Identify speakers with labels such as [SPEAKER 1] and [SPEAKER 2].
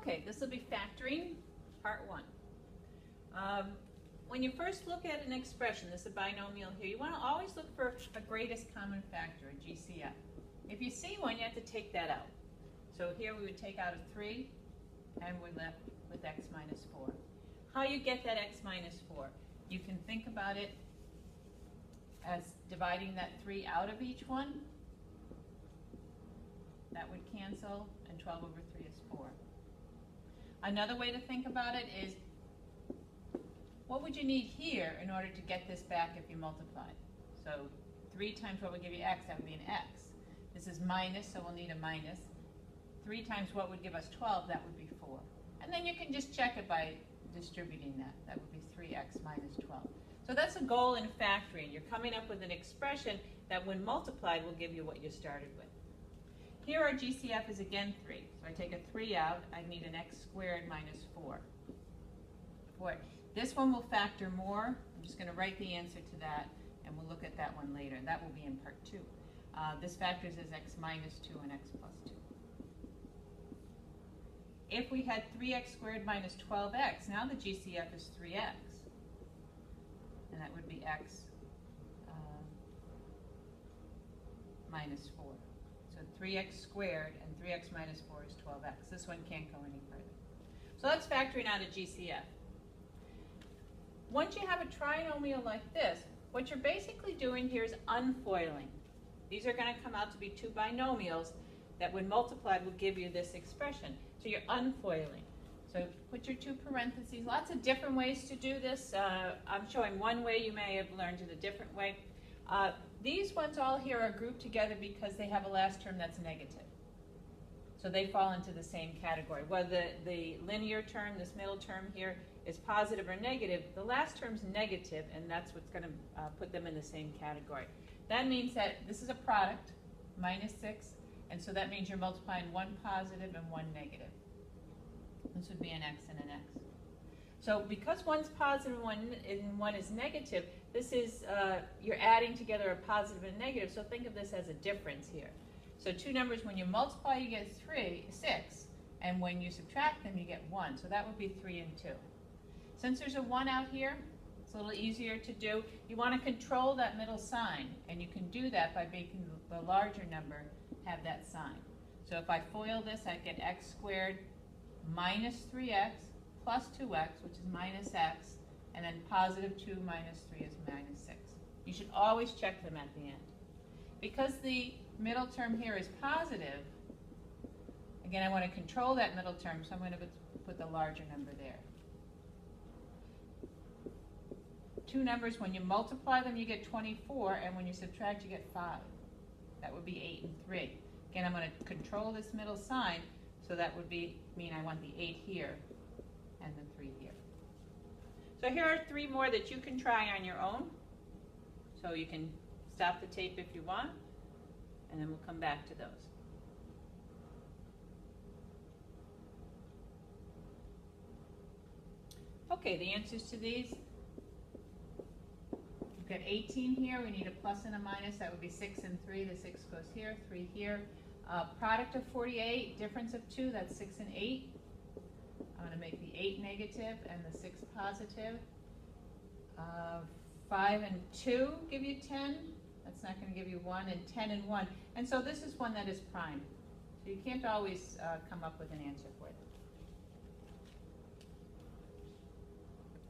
[SPEAKER 1] Okay, this will be factoring, part one. When you first look at an expression, this is a binomial here, you want to always look for a greatest common factor, a GCF. If you see one, you have to take that out. So here we would take out a 3, and we're left with x minus 4. How you get that x minus 4? You can think about it as dividing that 3 out of each one. That would cancel, and 12 over 3 is 4. Another way to think about it is, what would you need here in order to get this back if you multiplied? So 3 times what would give you x, that would be an x. This is minus, so we'll need a minus. 3 times what would give us 12, that would be 4. And then you can just check it by distributing that. That would be 3x minus 12. So that's a goal in factoring. You're coming up with an expression that when multiplied will give you what you started with. Here our GCF is again 3. So I take a 3 out, I need an x squared minus 4. This one will factor more. I'm just going to write the answer to that, and we'll look at that one later. That will be in part 2. This factors as x minus 2 and x plus 2. If we had 3x squared minus 12x, now the GCF is 3x. And that would be x minus 4. So 3x squared and 3x minus 4 is 12x. This one can't go any further. So that's factoring out a GCF. Once you have a trinomial like this, what you're basically doing here is unfoiling. These are going to come out to be 2 binomials that when multiplied will give you this expression. So you're unfoiling. So put your 2 parentheses. Lots of different ways to do this. I'm showing one way. You may have learned it a different way. These ones all here are grouped together because they have a last term that's negative. So they fall into the same category. Whether the linear term, this middle term here, is positive or negative, the last term's negative, and that's what's going to put them in the same category. That means that this is a product, minus 6, and so that means you're multiplying 1 positive and 1 negative. This would be an x and an x. So because one's positive and one is negative, this is, you're adding together a positive and negative, so think of this as a difference here. So 2 numbers, when you multiply, you get 6, and when you subtract them, you get 1. So that would be 3 and 2. Since there's a 1 out here, it's a little easier to do. You want to control that middle sign, and you can do that by making the larger number have that sign. So if I FOIL this, I get x squared minus 3x plus 2x, which is minus x, and then positive 2 minus 3 is minus 6. You should always check them at the end. Because the middle term here is positive, again, I want to control that middle term, so I'm going to put the larger number there. 2 numbers, when you multiply them, you get 24, and when you subtract, you get 5. That would be 8 and 3. Again, I'm going to control this middle sign, so that would mean I want the 8 here and the 3 here. So here are 3 more that you can try on your own. So you can stop the tape if you want, and then we'll come back to those. Okay, the answers to these. We've got 18 here. We need a plus and a minus. That would be 6 and 3. The 6 goes here, 3 here. Product of 48, difference of 2, that's 6 and 8. I'm going to make the 8 negative and the 6 positive. 5 and 2 give you 10. That's not going to give you 1, and 10 and 1. And so this is one that is prime. So you can't always come up with an answer for it.